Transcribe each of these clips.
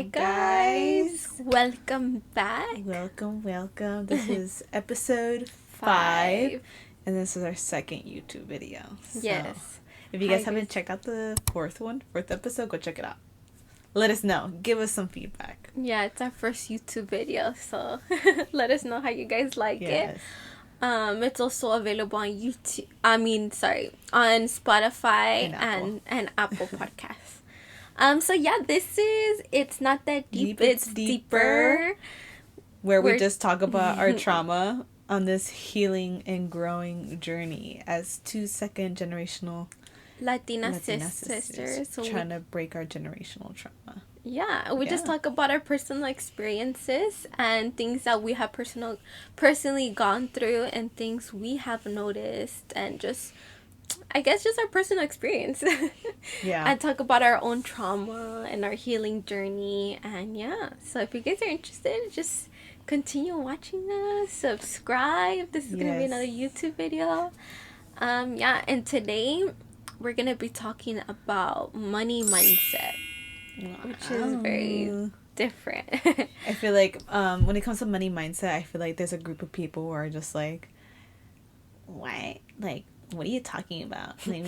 Hi guys, welcome back. Welcome. This is episode 5, and this is our second YouTube video. So, yes. If you guys haven't checked out the fourth episode, go check it out. Let us know. Give us some feedback. Yeah, it's our first YouTube video, so let us know how you guys like it. It's also available on YouTube. On Spotify and Apple Podcasts. So yeah, it's not that deep, it's deeper. Where we just talk about our trauma on this healing and growing journey as two second-generational Latina sisters. So trying to break our generational trauma. Yeah, we just talk about our personal experiences and things that we have personally gone through and things we have noticed and just our personal experience. Yeah. And talk about our own trauma and our healing journey. And so if you guys are interested, just continue watching us, subscribe. This is going to be another YouTube video. And today we're going to be talking about money mindset. Which is very different. I feel like when it comes to money mindset, I feel like there's a group of people who are just like, what? Like, what are you talking about? Like,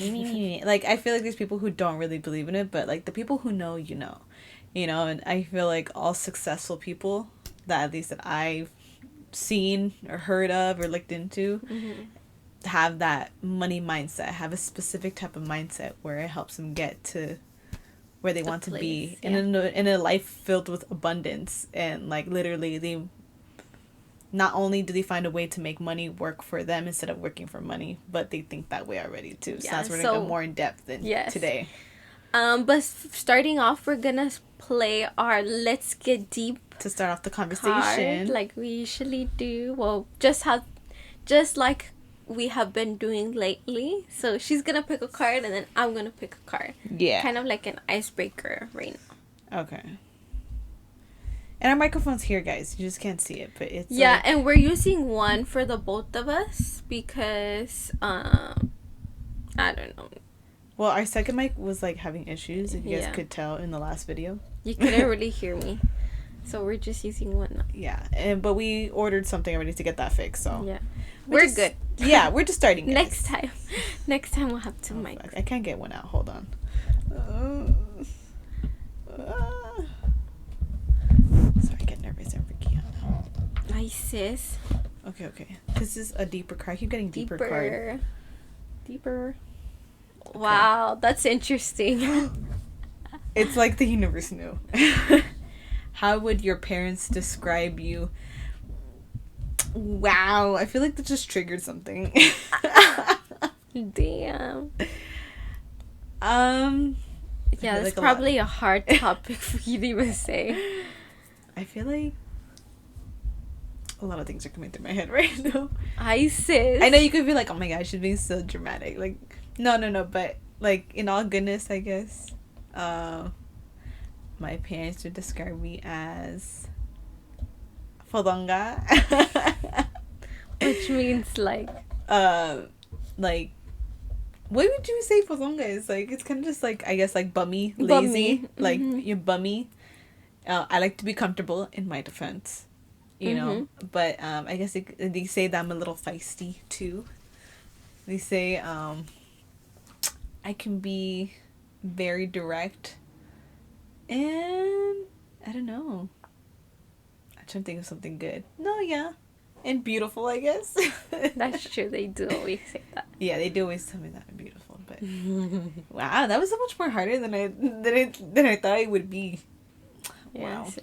like, I feel like there's people who don't really believe in it, but like the people who know, you know, and I feel like all successful people that at least that I've seen or heard of or looked into have that money mindset, have a specific type of mindset where it helps them get to where they want to be in a life filled with abundance. And like literally they not only do they find a way to make money work for them instead of working for money, but they think that way already too. So that's where we're gonna go more in depth than today. But starting off, we're gonna play our Let's Get Deep to start off the conversation card, like we usually do. Well, just like we have been doing lately. So she's gonna pick a card and then I'm gonna pick a card. Yeah. Kind of like an icebreaker right now. Okay. And our microphone's here, guys. You just can't see it, but it's and we're using one for the both of us because I don't know. Well, our second mic was like having issues, if you guys could tell in the last video. You couldn't really hear me. So we're just using one now. Yeah, but we ordered something already to get that fixed, so yeah. We're good. Yeah, we're just starting, guys. Next time we'll have two mics. I can't get one out. Hold on. Sorry, I get nervous and freaky out now. Nice, sis. Okay. This is a deeper card. I keep getting deeper card. Deeper. Okay. Wow, that's interesting. It's like the universe knew. How would your parents describe you? Wow, I feel like that just triggered something. Damn. Yeah, that's like probably a hard topic for you to even say. I feel like a lot of things are coming through my head right now. Sis. I know you could be like, oh my gosh, she's being so dramatic. Like, no, but like in all goodness, I guess. My parents would describe me as fodonga. Which means like what would you say fodonga is? Like, it's kind of just like, I guess, like bummy, lazy. Like, you're bummy. I like to be comfortable, in my defense, you know, but I guess they say that I'm a little feisty too. They say I can be very direct, and I don't know, I'm trying to think of something good. And beautiful, I guess. That's true, they do always say that. Yeah, they do always tell me that I'm beautiful, but wow, that was so much more harder than I thought it would be. Yes.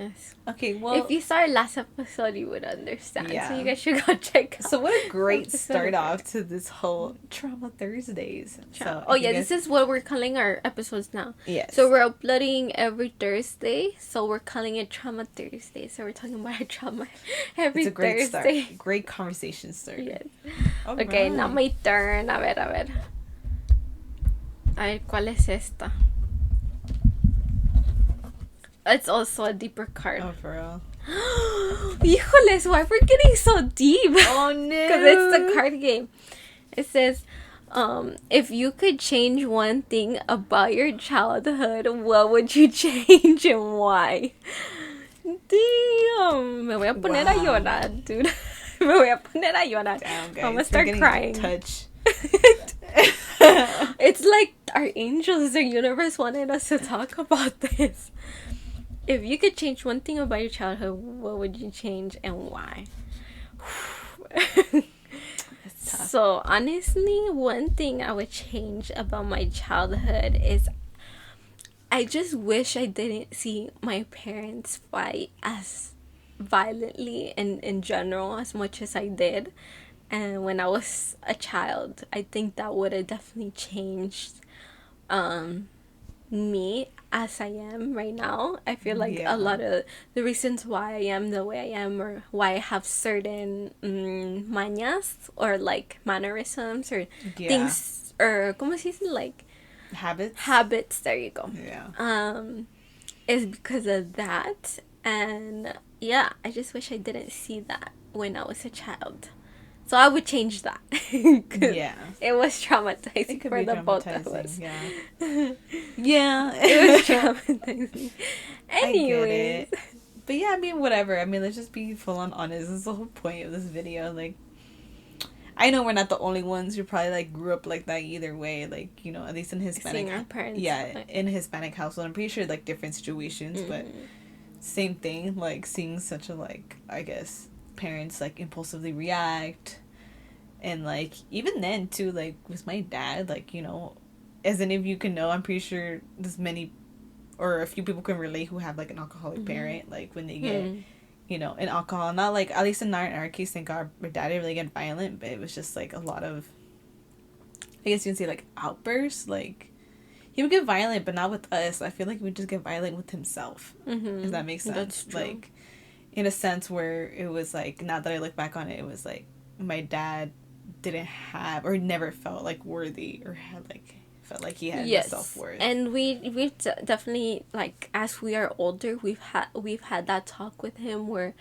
Okay, well, if you saw our last episode, you would understand. Yeah. So you guys should go check out. So what a great start off to this whole Trauma Thursdays. This is what we're calling our episodes now. Yes. So we're uploading every Thursday. So we're calling it Trauma Thursday. So we're talking about our trauma every Thursday. Start. Great conversation starter. Yes. Okay, now my turn. A ver. ¿Cuál es esta? It's also a deeper card. Oh, for real? Híjoles, why we're getting so deep? Oh, no. Because it's the card game. It says, If you could change one thing about your childhood, what would you change and why? Damn, me voy a poner a llorar, dude. Me voy a poner a llorar. Damn, guys, I'm gonna start crying. Touch. It's like our angels, the universe wanted us to talk about this. If you could change one thing about your childhood, what would you change and why? So honestly, one thing I would change about my childhood is I just wish I didn't see my parents fight as violently and in general as much as I did. And when I was a child, I think that would have definitely changed me as I am right now. I feel like a lot of the reasons why I am the way I am, or why I have certain mañas or like mannerisms or things, or como se dice, like habits, there you go. Is because of that. And yeah, I just wish I didn't see that when I was a child. So I would change that. It was traumatizing for the both of us. Yeah. It was traumatizing. Anyways. But yeah, I mean, whatever. I mean, let's just be full on honest. This is the whole point of this video. Like, I know we're not the only ones who probably, like, grew up like that either way. Like, you know, at least in Hispanic. Seeing our parents. Yeah, in a Hispanic household. I'm pretty sure, like, different situations. But same thing. Like, seeing such a, like, I guess, parents, like, impulsively react. And, like, even then, too, like, with my dad, like, you know, as any of you can know, I'm pretty sure there's many, or a few people can relate who have, like, an alcoholic parent, like, when they get, you know, an alcohol. Not, like, at least in our case, thank God, my dad didn't really get violent, but it was just, like, a lot of, I guess you can say, like, outbursts. Like, he would get violent, but not with us. I feel like he would just get violent with himself, if that makes sense. That's true. Like, in a sense where it was, like, now that I look back on it, it was, like, my dad didn't have or never felt like worthy or had like felt like he had self-worth. And we definitely, like, as we are older, we've had that talk with him where,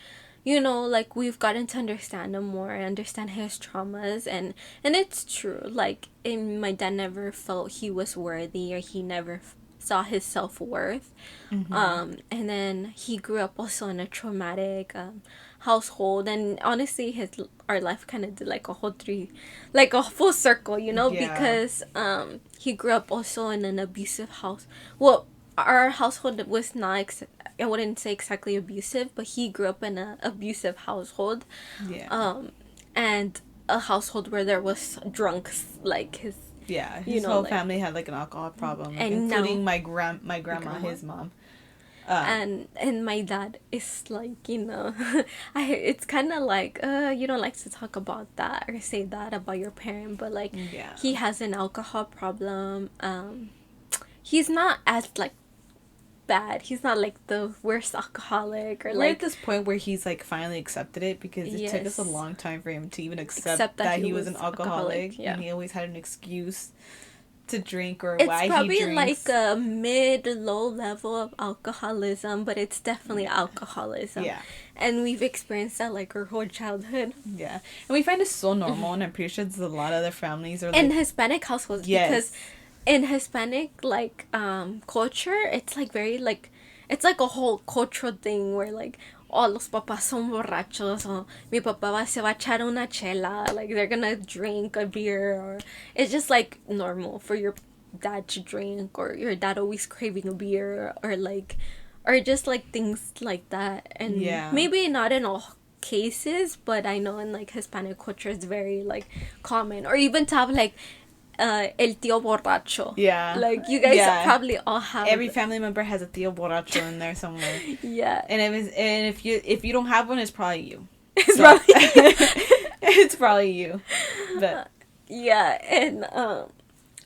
you know, like, we've gotten to understand him more, understand his traumas, and it's true, like, my dad never felt he was worthy, or he never saw his self-worth. And then he grew up also in a traumatic household, and honestly our life kind of did like a full circle, you know, because he grew up also in an abusive house. Well, our household was not I wouldn't say exactly abusive, but he grew up in an abusive household, and a household where there was drunks, like his whole family had like an alcohol problem, like, including my grandma, his mom. And my dad is like, you know, it's kind of like, you don't like to talk about that or say that about your parent, but like, he has an alcohol problem. He's not as like bad. He's not like the worst alcoholic, or we're at this point where he's like finally accepted it, because it took us a long time for him to even accept that he was an alcoholic. And he always had an excuse to drink, or why he drinks. It's probably like a mid-low level of alcoholism, but it's definitely alcoholism. And we've experienced that like our whole childhood. And we find it so normal, and I'm pretty sure there's a lot of other families or like, in Hispanic households, because in Hispanic, like, culture, it's like very like, it's like a whole cultural thing where like, oh, los papás son borrachos, or mi papá se va a echar una chela, like, they're gonna drink a beer, or it's just like normal for your dad to drink, or your dad always craving a beer, or like, or just like things like that. And maybe not in all cases, but I know in like Hispanic culture it's very like common, or even to have like el tío borracho. Like, you guys probably all have. Every family member has a tío borracho in there somewhere. And if you don't have one, it's probably you. It's probably you. But and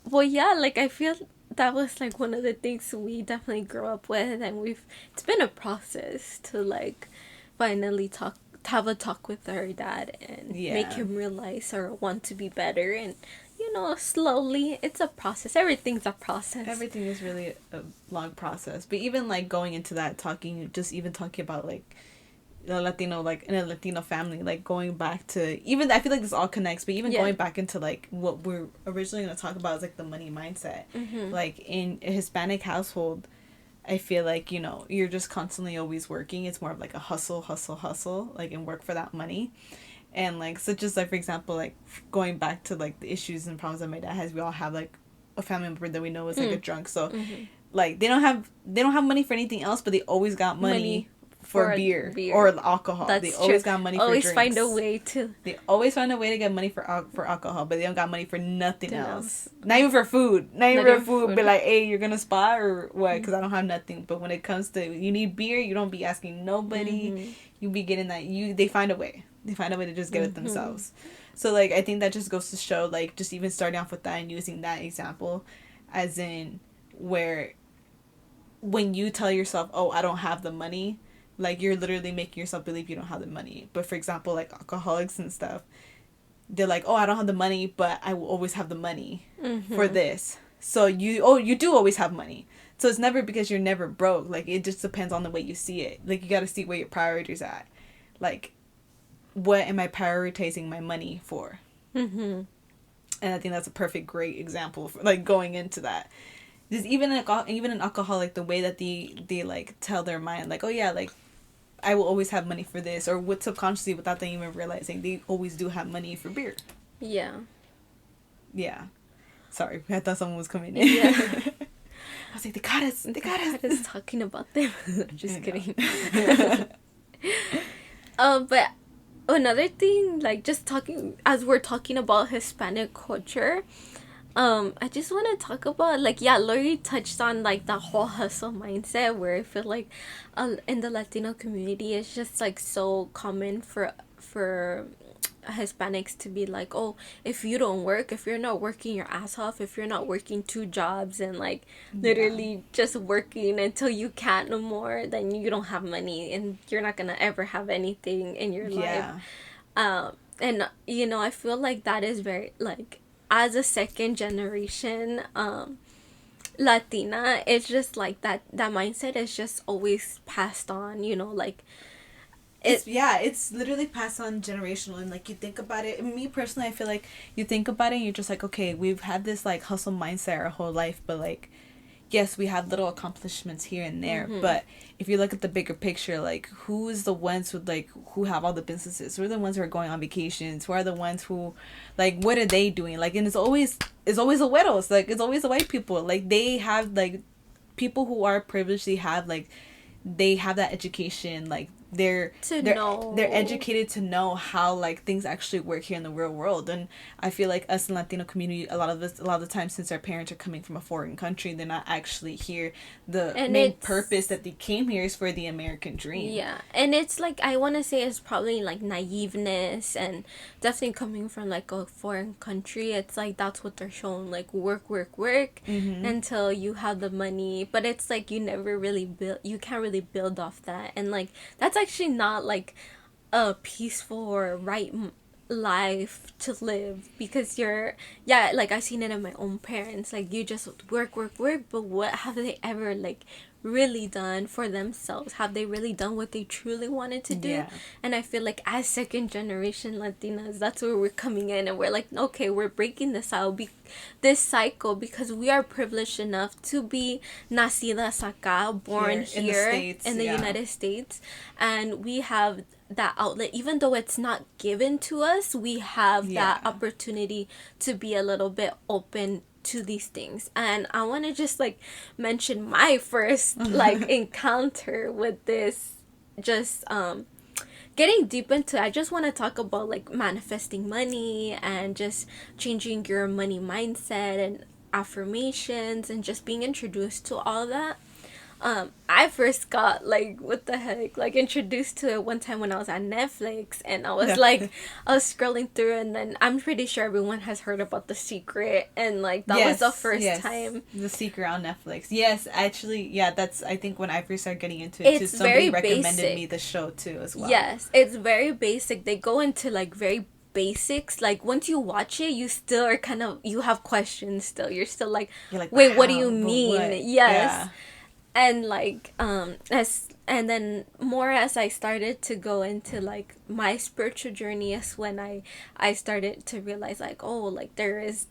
well, like, I feel that was like one of the things we definitely grew up with, and it's been a process to like finally have a talk with our dad and make him realize or want to be better. And you know, slowly, it's a process. Everything's a process. Everything is really a long process. But even like going into that, talking about like a Latino, like in a Latino family, like going back to, even I feel like this all connects, but even going back into like what we're originally going to talk about is like the money mindset. Like in a Hispanic household, I feel like, you know, you're just constantly always working. It's more of like a hustle, like, and work for that money. And like, such as like, for example, like going back to like the issues and problems that my dad has, we all have like a family member that we know is like a drunk. So like they don't have money for anything else, but they always got money for beer or alcohol. That's they always got money always for drinks. Find a way to. They always find a way to get money for alcohol, but they don't got money for nothing else. Not even for food. Not even for food. But like, hey, you're gonna spot or what? Because I don't have nothing. But when it comes to you need beer, you don't be asking nobody. You be getting that. They find a way. They find a way to just get it themselves. So like, I think that just goes to show, like, just even starting off with that and using that example, as in where when you tell yourself, oh, I don't have the money, like, you're literally making yourself believe you don't have the money. But for example, like alcoholics and stuff, they're like, oh, I don't have the money, but I will always have the money for this. So you do always have money. So it's never because you're never broke. Like, it just depends on the way you see it. Like, you got to see where your priorities at. Like, what am I prioritizing my money for? And I think that's a great example for, like, going into that. There's even an alcoholic, the way that they like tell their mind, like, oh yeah, like, I will always have money for this, or what, subconsciously, without them even realizing, they always do have money for beer. Yeah. Sorry, I thought someone was coming in. Yeah. I was like, they got us talking about them. Just kidding. But another thing, like, just talking, as we're talking about Hispanic culture, I just want to talk about, like, Lori touched on, like, the whole hustle mindset, where I feel like in the Latino community, it's just, like, so common for Hispanics to be like, oh, if you don't work, if you're not working your ass off, if you're not working 2 jobs and, like, literally just working until you can't no more, then you don't have money and you're not gonna ever have anything in your life. And, you know, I feel like that is very, like, as a second generation Latina, it's just like that mindset is just always passed on, you know, like, it's literally passed on generational. And like, you think about it, me personally, I feel like you think about it and you're just like, okay, we've had this like hustle mindset our whole life, but like, yes, we have little accomplishments here and there, but if you look at the bigger picture, like, who is the ones who have all the businesses? Who are the ones who are going on vacations? Who are the ones who, like, what are they doing? Like, and it's always the widows, like, it's always the white people. Like, they have, like, people who are privileged, they have that education, like, they're educated to know how, like, things actually work here in the real world. And I feel like us in Latino community, a lot of the time, since our parents are coming from a foreign country, they're not actually here. The main purpose that they came here is for the American dream. Yeah, and it's like, I want to say it's probably like naiveness, and definitely coming from like a foreign country, it's like that's what they're shown, like, work until you have the money. But it's like you can't really build off that, and like, that's actually not like a peaceful or right life to live, because like, I've seen it in my own parents, like, you just work, but what have they ever, like, really done for themselves? Have they really done what they truly wanted to do? And I feel like as second generation Latinas, that's where we're coming in, and we're like, okay, we're breaking this cycle, because we are privileged enough to be nacidas acá, born here in the United States, and we have that outlet. Even though it's not given to us, we have that opportunity to be a little bit open to these things. And I want to just like mention my first like encounter with this, just getting deep into, I just want to talk about like manifesting money and just changing your money mindset and affirmations and just being introduced to all that. I first got, like, what the heck, like, introduced to it one time when I was on Netflix, and I was like, I was scrolling through, and then I'm pretty sure everyone has heard about The Secret, and like, that was the first time. The Secret on Netflix. Yes, actually, that's, I think when I first started getting into it too, somebody recommended me the show too as well. Yes, it's very basic. They go into like very basics. Like, once you watch it, you still are kind of, you have questions still. You're still like, wait, what do you mean? Yes. And like then more as I started to go into like my spiritual journey is when I started to realize like, oh, like there is,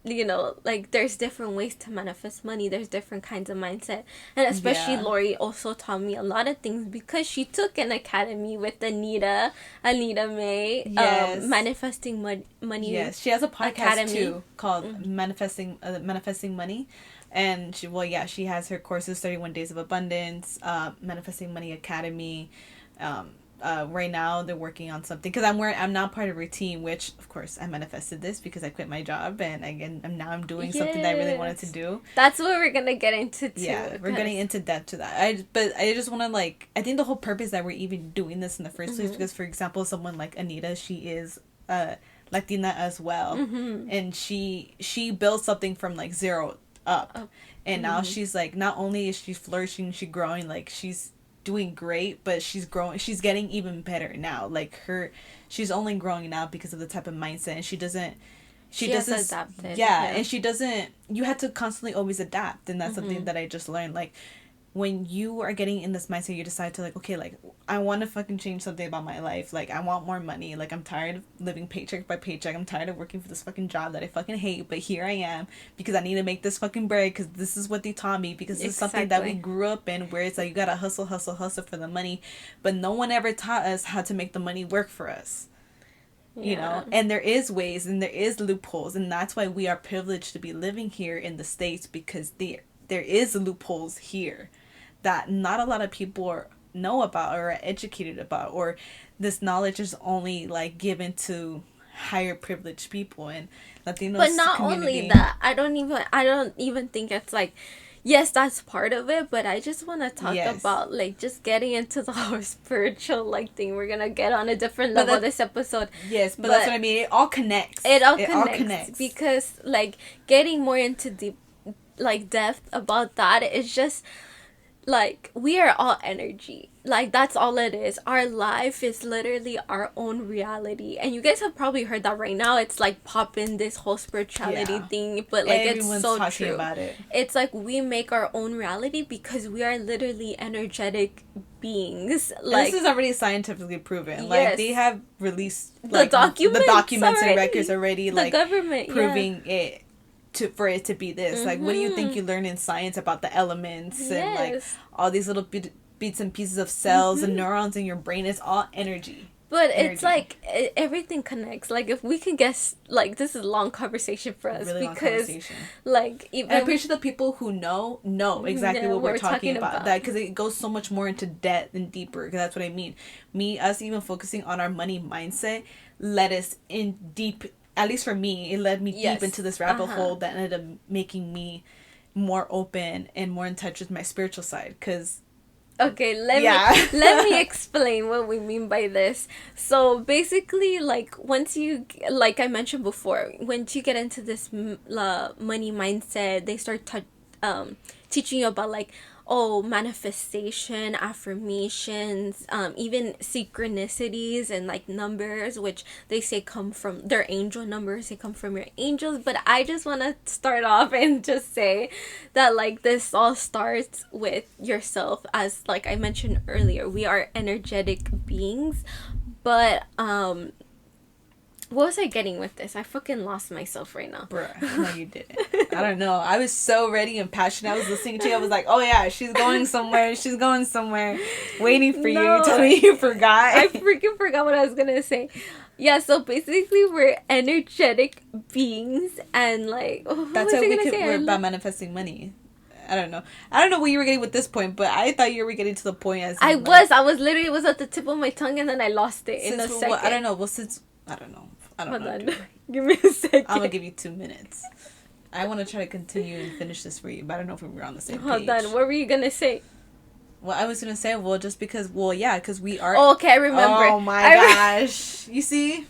like there's different ways to manifest money. There's different kinds of mindset. And especially Lori also taught me a lot of things because she took an academy with Anita May, manifesting money. Yes, she has a podcast academy too called Manifesting Money. And she has her courses, 31 Days of Abundance, Manifesting Money Academy. Right now they're working on something because I'm now part of her team, which of course I manifested this because I quit my job and again I'm doing something that I really wanted to do. That's what we're gonna get into too. Yeah, we're getting into depth to that. I just want to I think the whole purpose that we're even doing this in the first place, because for example someone like Anita, she is Latina as well, and she built something from like zero up. And now she's like, not only is she flourishing, she's growing, like she's doing great, but she's growing, she's getting even better now. Like she's only growing now because of the type of mindset, and she doesn't adapted. And she doesn't, you had to constantly always adapt, and that's something that I just learned. Like when you are getting in this mindset, you decide to like, okay, like I want to fucking change something about my life. Like I want more money. Like I'm tired of living paycheck by paycheck. I'm tired of working for this fucking job that I fucking hate, but here I am because I need to make this fucking bread because this is what they taught me, because this is something that we grew up in, where it's like you gotta hustle for the money, but no one ever taught us how to make the money work for us. You know, and there is ways and there is loopholes, and that's why we are privileged to be living here in the States, because there is loopholes here that not a lot of people know about or are educated about, or this knowledge is only like given to higher privileged people and Latinos. But not community. Only that, I don't even think it's like, yes, that's part of it, but I just want to talk about like just getting into the whole spiritual like thing. We're gonna get on a different level this episode. Yes, but that's what I mean. It all connects. It all connects because like getting more into deep like depth about that is just like we are all energy. Like that's all it is. Our life is literally our own reality, and you guys have probably heard that right now. It's like popping this whole spirituality thing, but like everyone's it's so talking true about it. It's like we make our own reality because we are literally energetic beings. Like this is already scientifically proven. Like they have released like, the documents and records already, the like government proving it. For it to be this, like what do you think you learn in science about the elements and like all these little bits and pieces of cells and neurons in your brain? It's all energy. But it's like everything connects. Like if we can guess, like this is a long conversation for us, really because like even I'm pretty sure the people who know exactly what we're talking about. That because it goes so much more into depth and deeper. Because that's what I mean. Us even focusing on our money mindset led us in deep. At least for me, it led me deep into this rabbit hole that ended up making me more open and more in touch with my spiritual side. Because let me explain what we mean by this. So basically, like once you, like I mentioned before, once you get into this money mindset, they start teaching you about like manifestation, affirmations, even synchronicities and like numbers, which they say come from their angel numbers, they come from your angels. But I just want to start off and just say that like this all starts with yourself. As like I mentioned earlier, we are energetic beings, but what was I getting with this? I fucking lost myself right now. Bruh, no you didn't. I don't know. I was so ready and passionate. I was listening to you. I was like, oh yeah, she's going somewhere. She's going somewhere. Waiting for you. You told me you forgot. I freaking forgot what I was going to say. Yeah, so basically we're energetic beings and like... That's how we're about manifesting money. I don't know what you were getting with this point, but I thought you were getting to the point as... I was literally, it was at the tip of my tongue and then I lost it in a second. I don't know. Well, since... I don't know. Hold on. Give me a second. I'm gonna give you 2 minutes. I want to try to continue and finish this for you, but I don't know if we're on the same page. Hold on. What were you gonna say? Well, I was gonna say, because we are... Oh, okay, I remember. Oh my gosh. You see?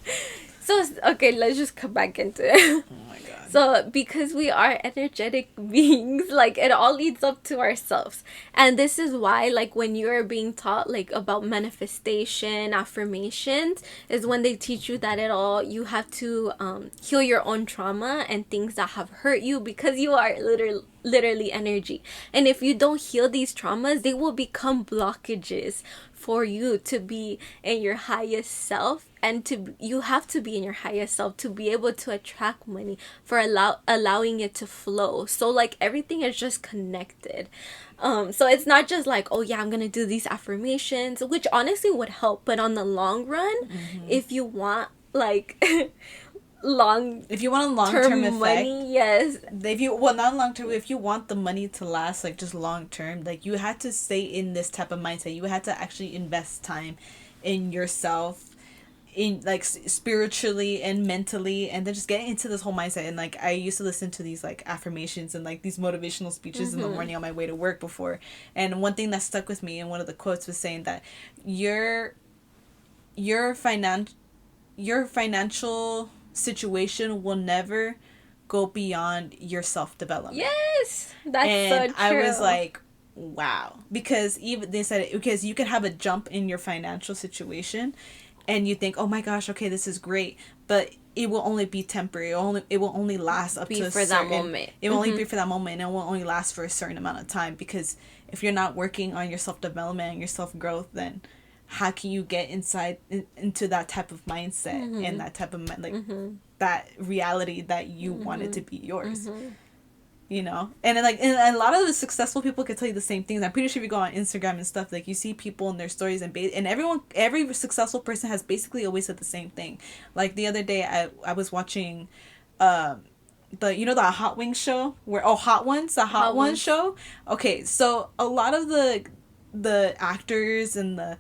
So, okay, let's just come back into it. Oh my god. So, because we are energetic beings, like, it all leads up to ourselves. And this is why, like, when you're being taught, like, about manifestation, affirmations, is when they teach you that you have to heal your own trauma and things that have hurt you, because you are literally energy. And if you don't heal these traumas, they will become blockages for you to be in your highest self. And you have to be in your highest self to be able to attract money, for allowing it to flow. So like everything is just connected. So it's not just like, oh yeah, I'm gonna do these affirmations, which honestly would help, but on the long run, if you want like if you want a long-term effect, money, yes. If you, well, not long term, if you want the money to last, like just long term, like you had to stay in this type of mindset. You had to actually invest time in yourself, in like spiritually and mentally, and then just getting into this whole mindset. And like I used to listen to these like affirmations and like these motivational speeches in the morning on my way to work before. And one thing that stuck with me, and one of the quotes was saying that your financial situation will never go beyond your self-development. Yes, that's and so true. I was like, wow, because even they said it, because you could have a jump in your financial situation and you think, oh my gosh, okay, this is great, but it will only be temporary. It will only last up to for that moment. It will only be for that moment, and it will only last for a certain amount of time. Because if you're not working on your self-development and your self-growth, then how can you get into that type of mindset and that type of that reality that you want it to be yours? You know, and a lot of the successful people can tell you the same things. I'm pretty sure if you go on Instagram and stuff, like you see people in their stories, and every successful person has basically always said the same thing. Like the other day, I was watching, the the Hot Wings show where Hot Ones, the Hot Ones show. Okay, so a lot of the actors and the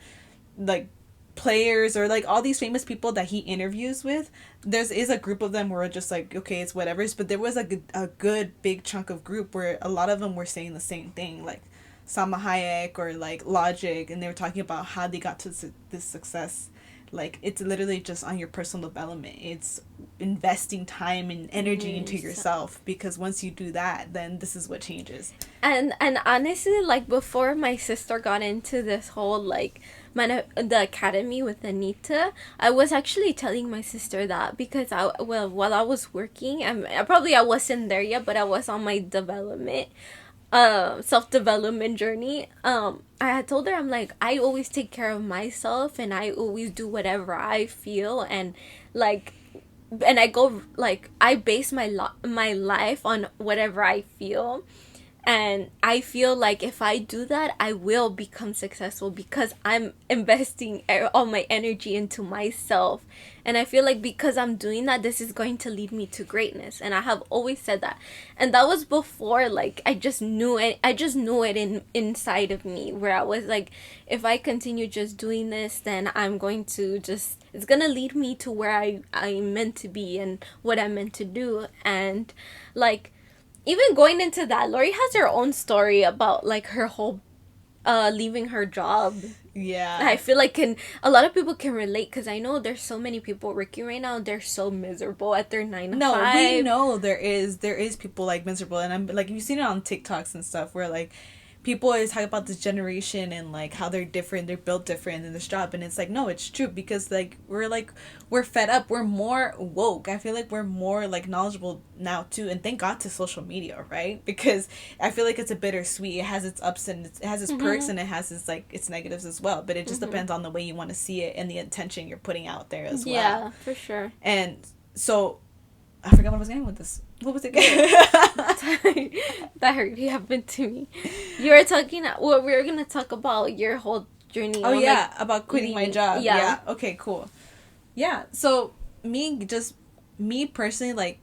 like players, or like all these famous people that he interviews with, is a group of them where just like, okay, it's whatever. But there was like a good big chunk of group where a lot of them were saying the same thing, like Salma Hayek or like Logic, and they were talking about how they got to this success. Like it's literally just on your personal development. It's investing time and energy into yourself, because once you do that, then this is what changes. And honestly, like before my sister got into this whole like the academy with Anita, I was actually telling my sister that, because while I was working, I wasn't there yet, but I was on my self-development journey. I had told her, I'm like, I always take care of myself, and I always do whatever I feel, and like, and I go like, I base my life on whatever I feel. And I feel like if I do that, I will become successful, because I'm investing all my energy into myself. And I feel like because I'm doing that, this is going to lead me to greatness. And I have always said that. And that was before, like, I just knew it. I just knew it inside of me, where I was like, if I continue just doing this, then I'm going to it's going to lead me to where I'm meant to be and what I'm meant to do. And like, even going into that, Lori has her own story about like her whole leaving her job. Yeah, I feel like a lot of people can relate, because I know there's so many people working right now, they're so miserable at their 9 to 5. No, we know there is people like miserable, and I'm like, you've seen it on TikToks and stuff where like people always talk about this generation and like how they're different, they're built different in this job, and it's like, no, it's true, because like we're fed up, we're more woke. I feel like we're more like knowledgeable now too, and thank God to social media, right? Because I feel like it's a bittersweet. It has its ups and it has its perks, and it has its like its negatives as well, but it just depends on the way you want to see it and the intention you're putting out there as well. Yeah, for sure. And so I forgot what I was getting with this. What was it? That already happened to me. You were talking. Well, we were gonna talk about your whole journey. Oh yeah, like, about quitting my job. Yeah. Okay. Cool. Yeah. So me personally, like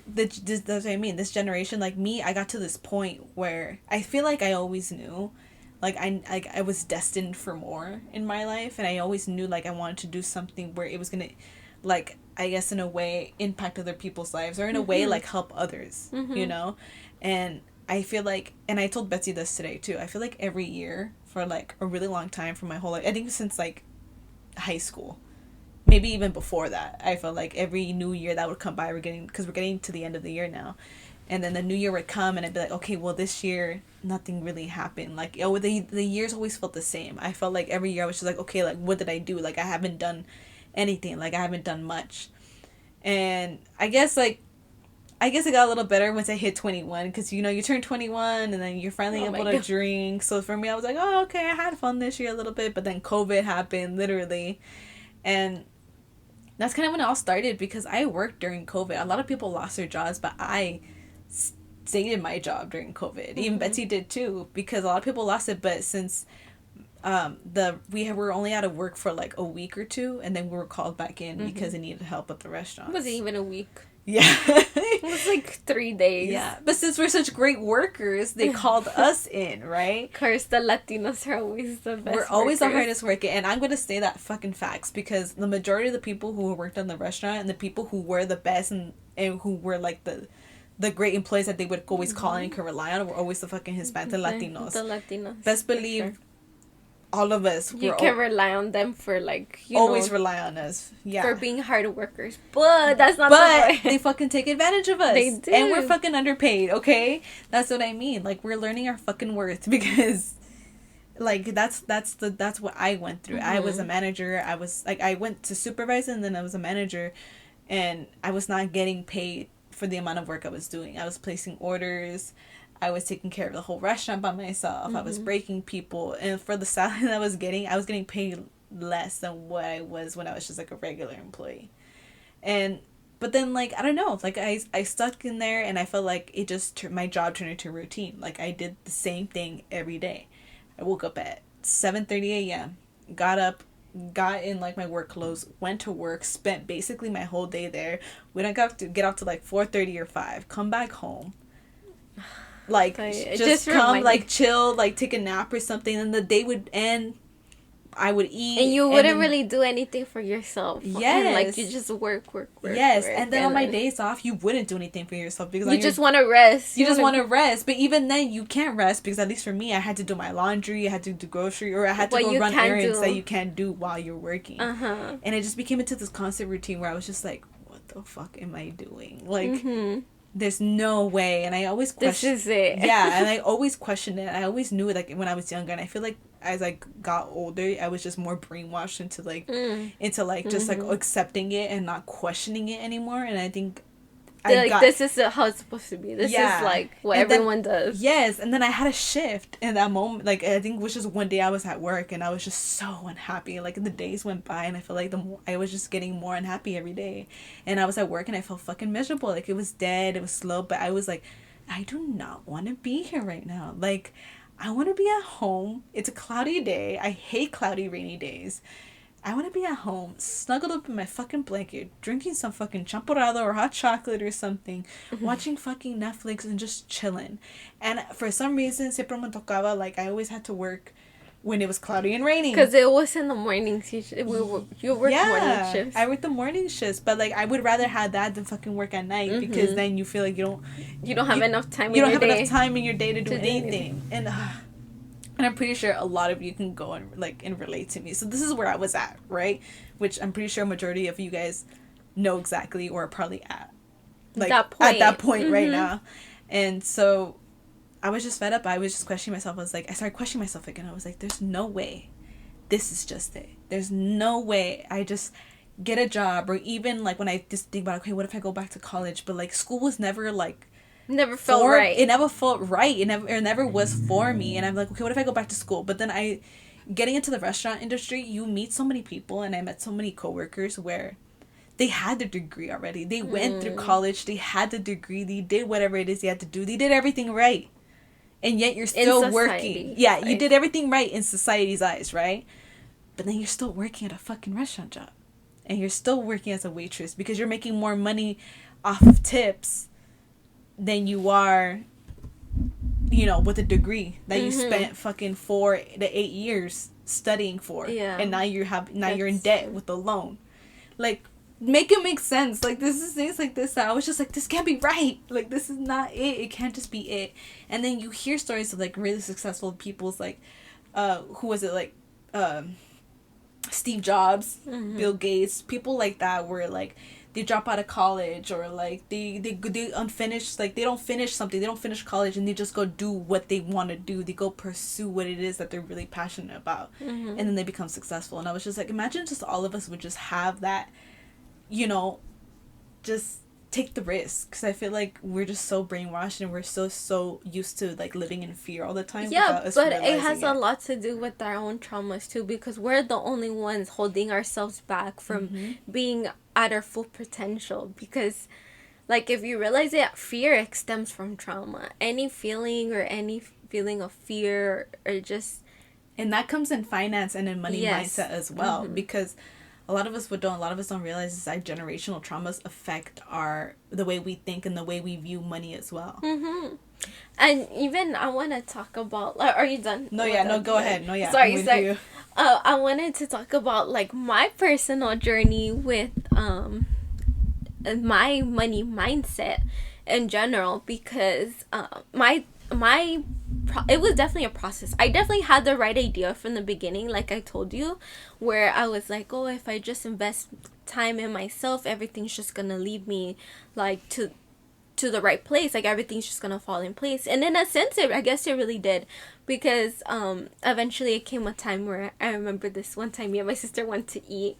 that's what I mean. This generation, like me, I got to this point where I feel like I always knew, like I was destined for more in my life, and I always knew like I wanted to do something where it was gonna, like, I guess in a way impact other people's lives, or in a way like help others, you know? And I feel like, and I told Betsy this today too, I feel like every year for like a really long time for my whole life, I think since like high school, maybe even before that, I felt like every new year that would come by, because we're getting to the end of the year now, and then the new year would come, and I'd be like, okay, well this year nothing really happened, like, oh, the years always felt the same. I felt like every year I was just like, okay, like what did I do? Like I haven't done anything, like I haven't done much. And I guess like I guess it got a little better once I hit 21, because you know you turn 21 and then you're finally able to drink. So for me, I was like, oh, okay, I had fun this year a little bit, but then COVID happened, literally, and that's kind of when it all started, because I worked during COVID. A lot of people lost their jobs, but I stayed in my job during COVID. Even Betsy did too, because a lot of people lost it. But since we were only out of work for like a week or two, and then we were called back in because they needed help at the restaurant. Was it even a week? Yeah. It was like 3 days. Yeah. But since we're such great workers, they called us in, right? Of course, the Latinos are always the best. We're always the hardest working. And I'm going to say that fucking facts, because the majority of the people who worked in the restaurant and the people who were the best and who were like the great employees that they would always call and could rely on were always the fucking Hispanic Latinos. The Latinos. Best believe all of us. You can rely on them for like, always rely on us. Yeah. For being hard workers. But that's not the way. They fucking take advantage of us. They do. And we're fucking underpaid, okay? That's what I mean. Like, we're learning our fucking worth, because like that's what I went through. I was a manager. I was like, I went to supervise and then I was a manager, and I was not getting paid for the amount of work I was doing. I was placing orders. I was taking care of the whole restaurant by myself. I was breaking people. And for the salary that I was getting paid less than what I was when I was just like a regular employee. But then, like, I don't know, like I stuck in there, and I felt like it just my job turned into a routine. Like, I did the same thing every day. I woke up at 7:30 a.m., got up, got in like my work clothes, went to work, spent basically my whole day there. We don't have to get out to like 4:30 or 5, come back home, like just come, like chill, like take a nap or something, and the day would end. I would eat, and you wouldn't really do anything for yourself. Yes, and, like, you just work. Yes, work, and then on my days off, you wouldn't do anything for yourself, because you just want to rest. You just want to rest, but even then, you can't rest, because at least for me, I had to do my laundry, I had to do grocery, or I had to go run errands that you can't do while you're working. And it just became into this constant routine where I was just like, what the fuck am I doing? Like, there's no way. And I always question. This is it. Yeah, and I always questioned it. I always knew it, like, when I was younger, and I feel like as I got older, I was just more brainwashed into just like accepting it and not questioning it anymore. And I think this is how it's supposed to be. This is like what everyone does. Yes, and then I had a shift in that moment. Like, I think it was just one day I was at work and I was just so unhappy. Like, the days went by and I feel like I was just getting more unhappy every day. And I was at work and I felt fucking miserable. Like, it was dead, it was slow, but I was like, I do not want to be here right now. Like, I want to be at home. It's a cloudy day. I hate cloudy, rainy days. I want to be at home, snuggled up in my fucking blanket, drinking some fucking champurrado or hot chocolate or something, watching fucking Netflix and just chilling. And for some reason, siempre me tocaba, like, I always had to work when it was cloudy and raining. Because it was in the mornings. You work morning shifts. I worked the morning shifts, but, like, I would rather have that than fucking work at night, because then you feel like you don't have enough time in your day to do anything. And I'm pretty sure a lot of you can go and relate to me. So this is where I was at, right? Which I'm pretty sure a majority of you guys know exactly, or are probably at, like, at that point right now. And so I was just fed up. I was just questioning myself. I started questioning myself again. I was like, there's no way this is just it. There's no way I just get a job, or even, like, when I just think about, okay, what if I go back to college? But, like, school was never, like, never felt right. It never felt right. It never was for me. And I'm like, okay, what if I go back to school? But then getting into the restaurant industry, you meet so many people, and I met so many coworkers where they had their degree already. They went through college. They had the degree. They did whatever it is they had to do. They did everything right. And yet you're still working. Yeah, you did everything right in society's eyes, right? But then you're still working at a fucking restaurant job. And you're still working as a waitress, because you're making more money off of tips than you are, with a degree that you spent fucking 4 to 8 years studying for. Yeah. And now you're in debt with a loan. Like, make it make sense. Like, this is things like this that I was just like, this can't be right. Like, this is not it. It can't just be it. And then you hear stories of, like, really successful people's, like, who was it, like, Steve Jobs, Bill Gates, people like that, where, like, they drop out of college, or, like, they unfinished, like, they don't finish something, they don't finish college, and they just go do what they want to do. They go pursue what it is that they're really passionate about, and then they become successful. And I was just like, imagine just all of us would just have that, just take the risk, because I feel like we're just so brainwashed and we're so used to like living in fear all the time. Yeah, but it has a lot to do with our own traumas too, because we're the only ones holding ourselves back from being at our full potential. Because like if you realize it, fear stems from trauma. Any feeling of fear or just, and that comes in finance and in money mindset as well, because a lot of us don't realize is that generational traumas affect the way we think and the way we view money as well. And even I want to talk about, are you done? No, go ahead. Sorry. I wanted to talk about like my personal journey with my money mindset in general, because it was definitely a process. I definitely had the right idea from the beginning, like I told you, where I was like, oh, if I just invest time in myself, everything's just gonna lead me like to the right place. Like everything's just gonna fall in place. And in a sense, I guess it really did, because eventually it came a time where I remember this one time me and my sister went to eat,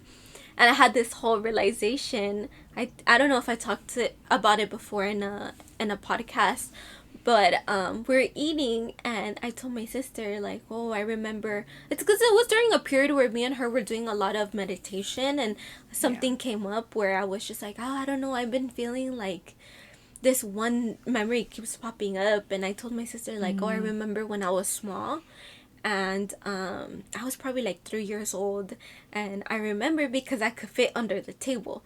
and I had this whole realization. I don't know if I talked about it before in a podcast, but we're eating, and I told my sister, like, oh, I remember, it's because it was during a period where me and her were doing a lot of meditation, and something came up where I was just like, oh, I don't know, I've been feeling like this one memory keeps popping up. And I told my sister, like, oh, I remember when I was small, and I was probably like 3 years old, and I remember because I could fit under the table,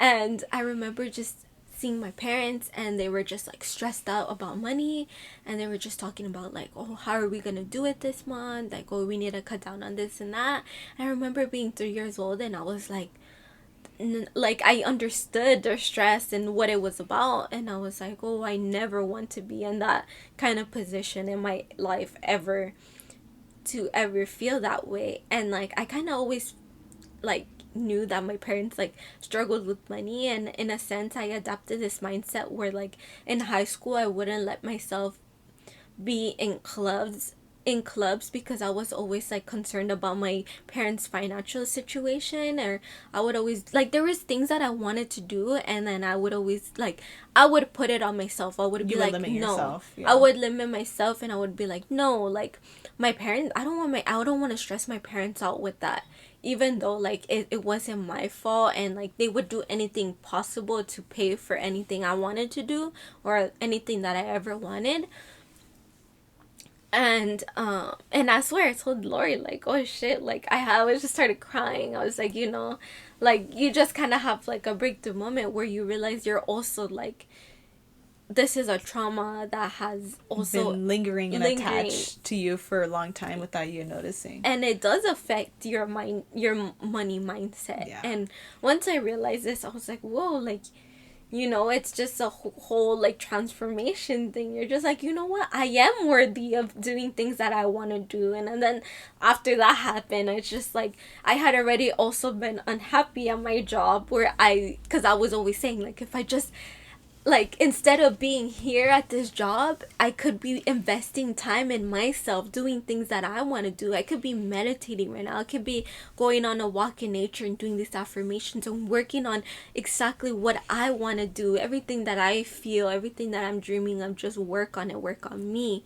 and I remember just seeing my parents, and they were just like stressed out about money, and they were just talking about like, oh, how are we gonna do it this month, like, oh, we need to cut down on this and that. I remember being 3 years old, and I was like I understood their stress and what it was about, and I was like, oh, I never want to be in that kind of position in my life ever, to ever feel that way. And like I kind of always like knew that my parents like struggled with money, and in a sense I adopted this mindset where like in high school I wouldn't let myself be in clubs because I was always like concerned about my parents' financial situation, or I would always like, there was things that I wanted to do, and then I would always like, I would put it on myself. I would be like, no, yourself, I would limit myself, and I would be like, no, like my parents, I don't want to stress my parents out with that, even though like it wasn't my fault, and like they would do anything possible to pay for anything I wanted to do or anything that I ever wanted. And I swear I told Lori, like, oh shit, like I was just started crying. I was like, like you just kind of have like a breakthrough moment where you realize you're also like, this is a trauma that has also been lingering attached to you for a long time without you noticing, and it does affect your money mindset. And once I realized this, I was like, whoa, like, it's just a whole like transformation thing. You're just like, you know what, I am worthy of doing things that I want to do. And then after that happened, it's just like, I had already also been unhappy at my job, because I was always saying, like, if I just, like, instead of being here at this job, I could be investing time in myself, doing things that I want to do. I could be meditating right now. I could be going on a walk in nature and doing these affirmations and working on exactly what I want to do. Everything that I feel, everything that I'm dreaming of, just work on it, work on me.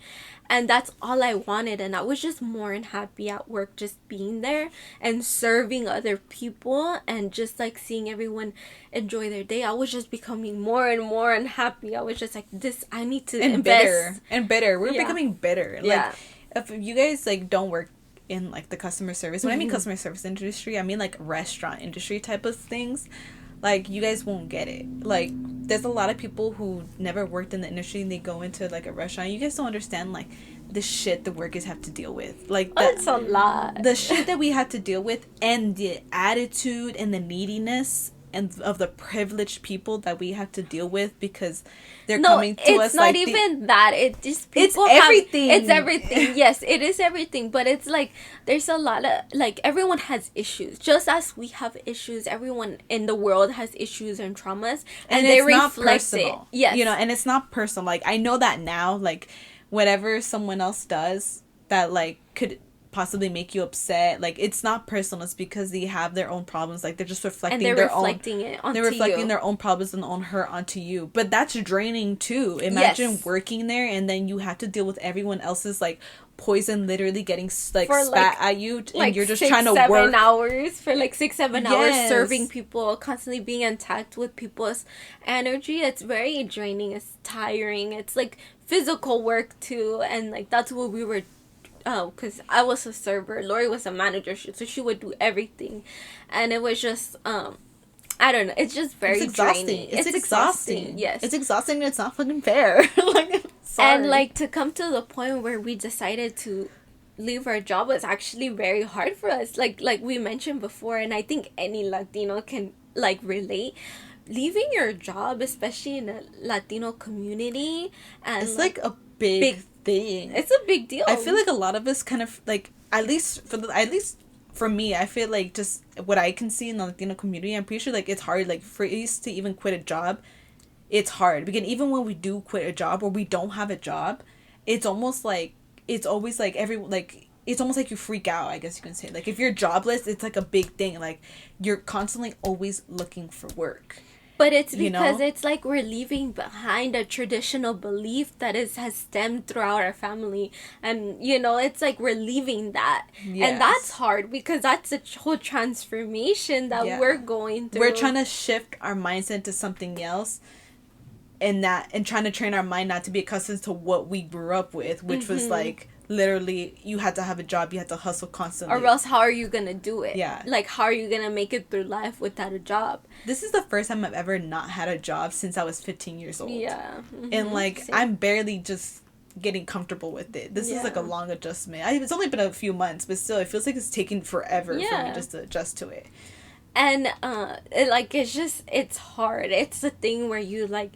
And that's all I wanted. And I was just more than happy at work, just being there and serving other people and just like seeing everyone enjoy their day. I was just becoming more and more unhappy. I was just like, I need to invest. Bitter. We're becoming bitter. Like, if you guys like don't work in like the customer service, when I mean customer service industry, I mean like restaurant industry type of things, like you guys won't get it. Like, there's a lot of people who never worked in the industry and they go into like a restaurant. You guys don't understand like the shit the workers have to deal with. Like, that's a lot. The shit that we have to deal with, and the attitude and the neediness and of the privileged people that we have to deal with, because they're coming to us. It's not like even that. It just, people it's everything. It's everything. Yes, it is everything. But it's like, there's a lot of like, everyone has issues. Just as we have issues, everyone in the world has issues and traumas, and they reflect it. Yes, and it's not personal. Like, I know that now. Like, whatever someone else does that like could possibly make you upset. Like, it's not personal. It's because they have their own problems. Like, they're just reflecting and they're reflecting it onto they're reflecting you. their own problems and on hurt onto you. But that's draining too. Imagine working there and then you have to deal with everyone else's like poison literally getting like for, spat at you, and like you're just trying to work 6-7 hours for like 6-7 hours serving people, constantly being in contact with people's energy. It's very draining. It's tiring. It's like physical work too, and like that's what we were. Oh, because I was a server, Lori was a manager, so she would do everything, and it was just I don't know. It's just very draining. It's exhausting. Yes, it's exhausting. And it's not fucking fair. Like, sorry. And like to come to the point where we decided to leave our job was actually very hard for us. Like we mentioned before, and I think any Latino can like relate. Leaving your job, especially in a Latino community, and it's like a big thing. It's a big deal. I feel like a lot of us kind of like, at least for me, I feel like just what I can see in the Latino community, I'm pretty sure like it's hard, like for us to even quit a job. It's hard because even when we do quit a job or we don't have a job, it's almost like it's always like it's almost like you freak out, I guess you can say. Like if you're jobless, it's like a big thing. Like you're constantly always looking for work. But it's because it's like we're leaving behind a traditional belief that has stemmed throughout our family. And, it's like we're leaving that. Yes. And that's hard because that's a whole transformation that we're going through. We're trying to shift our mindset to something else. And trying to train our mind not to be accustomed to what we grew up with, which was like literally you had to have a job, you had to hustle constantly, or else how are you gonna do it? Yeah, like how are you gonna make it through life without a job? This is the first time I've ever not had a job since I was 15 years old. Yeah. And like same. I'm barely just getting comfortable with it. This is like a long adjustment. It's only been a few months, but still it feels like it's taken forever for me just to adjust to it. And it's hard. It's the thing where you like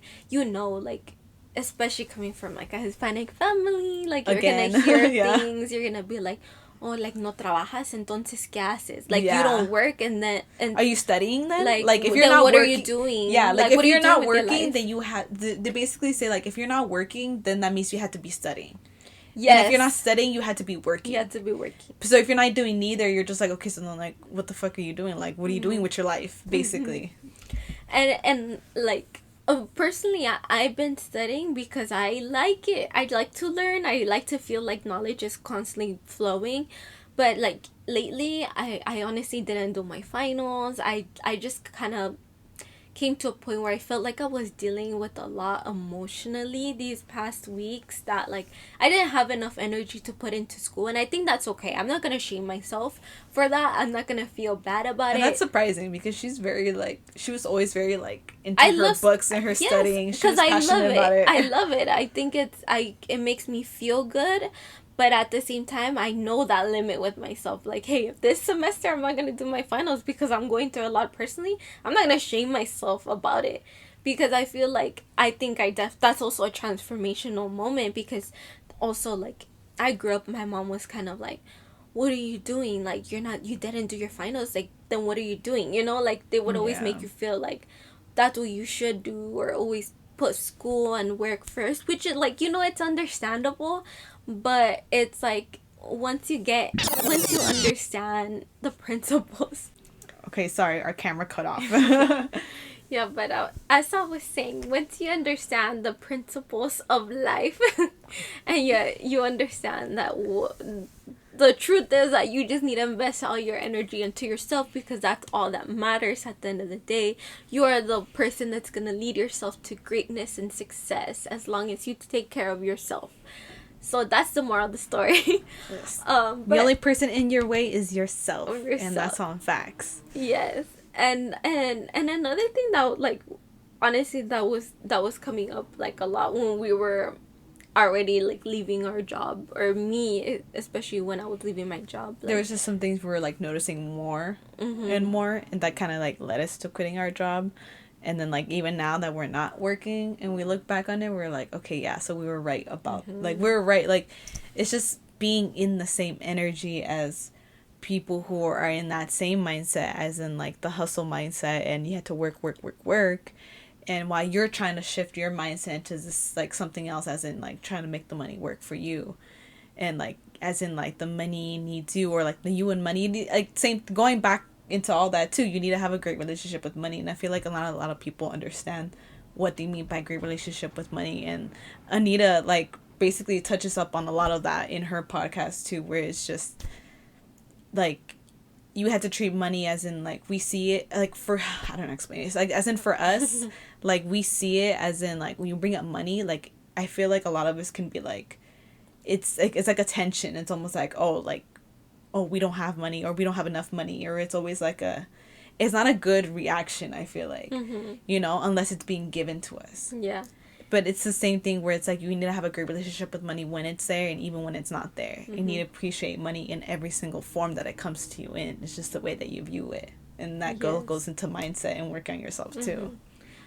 especially coming from like a Hispanic family, like you're gonna hear things, you're gonna be like, oh, like no trabajas, entonces qué haces? Like you don't work, and are you studying then? Like if you're not what working, are you doing? Yeah, like if you're not working, then you have they basically say like if you're not working, then that means you had to be studying. Yes. And if you're not studying, you had to be working. You had to be working. So if you're not doing neither, you're just like, okay, so then like what the fuck are you doing? Like what are you doing with your life, basically? And like personally, I've been studying because I like it. I like to learn. I like to feel like knowledge is constantly flowing. But like lately, I honestly didn't do my finals. I just kind of came to a point where I felt like I was dealing with a lot emotionally these past weeks, that like I didn't have enough energy to put into school, and I think that's okay. I'm not gonna shame myself for that. I'm not gonna feel bad about it. And that's surprising because she was always very like into her books and her studying. She was passionate about it. I love it. I think it makes me feel good. But at the same time, I know that limit with myself. Like, hey, if this semester I'm not going to do my finals because I'm going through a lot personally, I'm not going to shame myself about it. Because I feel like, I think that's also a transformational moment. Because also, like, I grew up, my mom was kind of like, what are you doing? Like, you didn't do your finals. Like, then what are you doing? Like, they would always make you feel like that's what you should do. Or always put school and work first. Which is, like, it's understandable. But it's like once you understand the principles. Okay, sorry, our camera cut off. Yeah, but as I was saying, once you understand the principles of life, and you understand that the truth is that you just need to invest all your energy into yourself, because that's all that matters at the end of the day. You are the person that's gonna lead yourself to greatness and success as long as you take care of yourself. So that's the moral of the story. Yes. The only person in your way is yourself. And that's on facts. Yes. And another thing that like honestly that was coming up like a lot when we were already like leaving our job, or me especially when I was leaving my job. Like, there was just some things we were like noticing more and more, and that kind of like led us to quitting our job. And then, like, even now that we're not working and we look back on it, we're like, okay, yeah, so we were right about, like, we were right. Like, it's just being in the same energy as people who are in that same mindset, as in, like, the hustle mindset, and you had to work. And while you're trying to shift your mindset to this, like, something else, as in, like, trying to make the money work for you. and like as in like the money needs you, or like the you and money need, like same going back into all that too. You need to have a great relationship with money, and I feel like a lot of people understand what they mean by great relationship with money. And Anita like basically touches up on a lot of that in her podcast too, where it's just like you had to treat money as in like we see it like for I don't know explain it. It's like as in for us like we see it as in like when you bring up money, like I feel like a lot of us can be like it's like a tension. It's almost like oh we don't have money, or we don't have enough money, or it's always like it's not a good reaction, I feel like. You know, unless it's being given to us. Yeah. But it's the same thing where it's like you need to have a great relationship with money when it's there and even when it's not there. You need to appreciate money in every single form that it comes to you in. It's just the way that you view it. And that goes into mindset and work on yourself too.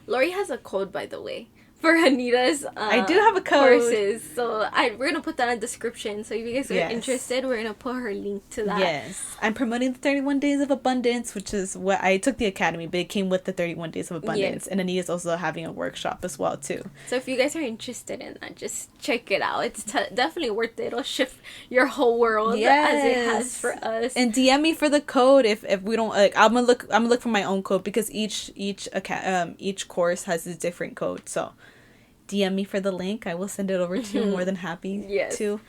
Lori has a code, by the way, for Anita's I do have a code. Courses. So we're going to put that in the description. So if you guys are interested, we're going to put her link to that. Yes. I'm promoting the 31 Days of Abundance, which is what I took the academy, but it came with the 31 Days of Abundance. Yes. And Anita's also having a workshop as well, too. So if you guys are interested in that, just check it out. It's definitely worth it. It'll shift your whole world as it has for us. And DM me for the code if we don't like. I'm gonna look for my own code, because each course has a different code. So DM me for the link. I will send it over to you. More than happy to.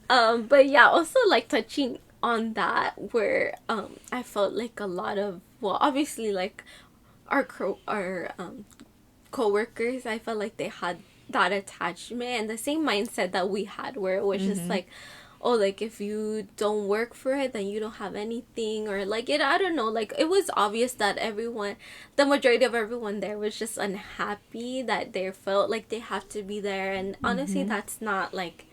But yeah, also like touching on that, where I felt like a lot of, well, obviously like our co-workers, I felt like they had that attachment and the same mindset that we had, where it was just like, oh, like if you don't work for it, then you don't have anything, or like it, I don't know, like it was obvious that the majority of everyone there was just unhappy that they felt like they have to be there. And honestly, that's not like,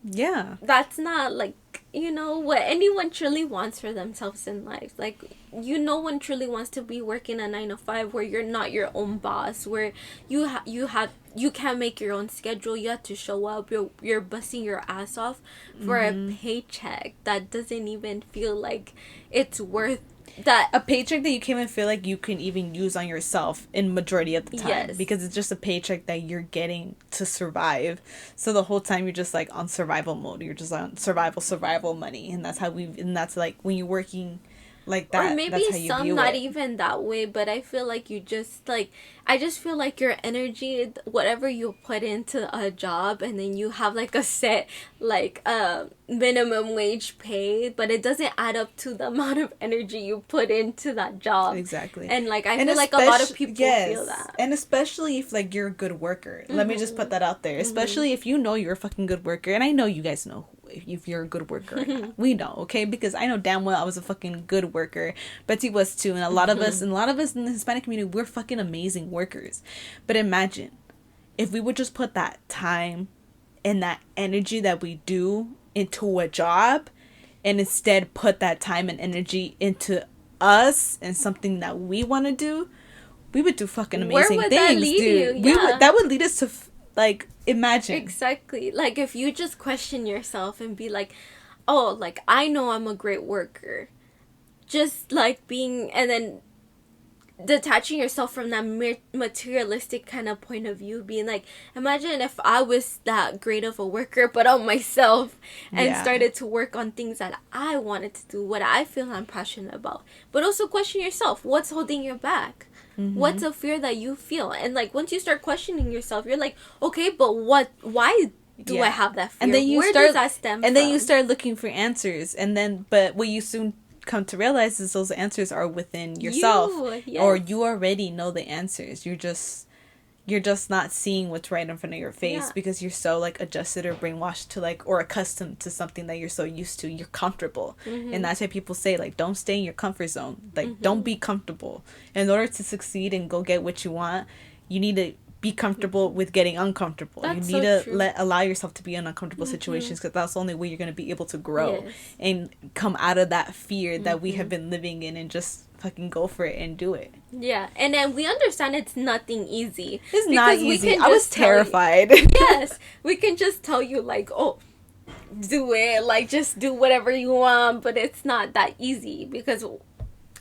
that's not like, you know, what anyone truly wants for themselves in life. Like, no one truly wants to be working a 9 to 5 where you're not your own boss, where you can't make your own schedule. You have to show up. You're busting your ass off for a paycheck that doesn't even feel like it's worth that. A paycheck that you can't even feel like you can even use on yourself in majority of the time, because it's just a paycheck that you're getting to survive. So the whole time you're just like on survival mode. You're just on survival money, and that's like when you're working like that, or maybe some not even that way, but I feel like you just like, I just feel like your energy, whatever you put into a job, and then you have like a set like minimum wage pay, but it doesn't add up to the amount of energy you put into that job. Exactly. And like I feel like a lot of people feel that. And especially if like you're a good worker. Let me just put that out there. Especially if you know you're a fucking good worker, and I know you guys know if you're a good worker or not. We know, okay? Because I know damn well I was a fucking good worker. Betsy was too, and a lot of us in the Hispanic community, we're fucking amazing workers. But imagine if we would just put that time and that energy that we do into a job, and instead put that time and energy into us and something that we want to do, we would do fucking amazing things, that lead dude. You? Yeah. That would lead us to like, imagine. Exactly. Like if you just question yourself and be like, oh, like I know I'm a great worker, just like being, and then detaching yourself from that materialistic kind of point of view, being like, imagine if I was that great of a worker but on myself, and started to work on things that I wanted to do, what I feel I'm passionate about. But also question yourself, what's holding you back? What's a fear that you feel? And like once you start questioning yourself, you're like, okay, but why do I have that fear? And then Where does that stem from? Then you start looking for answers, and then but what you soon come to realize is those answers are within yourself. Or you already know the answers. You're just not seeing what's right in front of your face because you're so like adjusted or brainwashed to like, or accustomed to something that you're so used to. You're comfortable. And that's why people say like, don't stay in your comfort zone. Like don't be comfortable. In order to succeed and go get what you want, you need to be comfortable with getting uncomfortable. That's you need to allow yourself to be in uncomfortable situations, because that's the only way you're going to be able to grow and come out of that fear that we have been living in, and just fucking go for it and do it. Yeah, and then we understand it's nothing easy. It's not easy. I was terrified. Yes, we can just tell you like, oh, do it, like just do whatever you want, but it's not that easy, because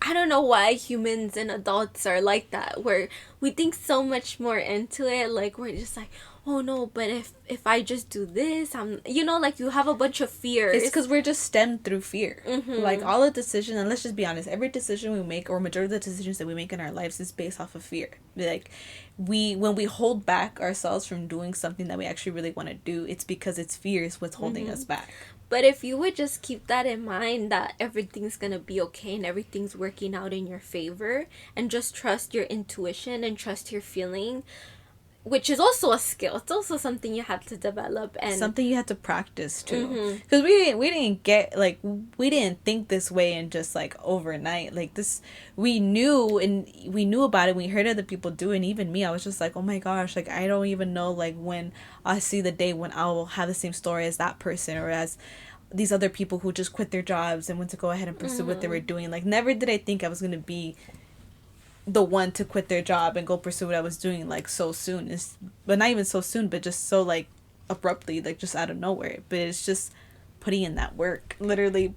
I don't know why humans and adults are like that, where we think so much more into it. Like we're just like, oh no, but if I just do this, I'm, you know, like you have a bunch of fears. It's because we're just stemmed through fear. Like all the decisions, and let's just be honest, every decision we make, or majority of the decisions that we make in our lives, is based off of fear. Like when we hold back ourselves from doing something that we actually really want to do, it's because it's fear is what's holding us back. But if you would just keep that in mind, that everything's going to be okay and everything's working out in your favor, and just trust your intuition and trust your feeling, which is also a skill. It's also something you have to develop, and something you have to practice too. Because we didn't think this way in just like overnight. Like this, we knew about it. We heard other people do it, and even me, I was just like, oh my gosh, like I don't even know like when I see the day when I will have the same story as that person, or as these other people who just quit their jobs and went to go ahead and pursue what they were doing. Like never did I think I was gonna be the one to quit their job and go pursue what I was doing like so soon. But not even so soon, but just so like abruptly, like just out of nowhere. But it's just putting in that work, literally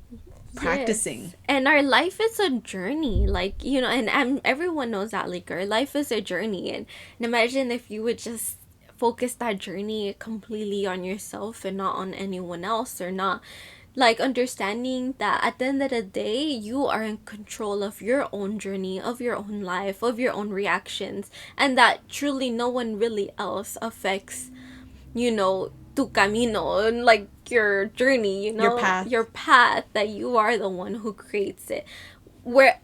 practicing. Yes. And our life is a journey, like, you know, and everyone knows that, like, our life is a journey, and imagine if you would just focus that journey completely on yourself and not on anyone else, or not, like, understanding that at the end of the day, you are in control of your own journey, of your own life, of your own reactions, and that truly no one really else affects, you know, tu camino, and like your journey, you know, your path, that you are the one who creates it. Where,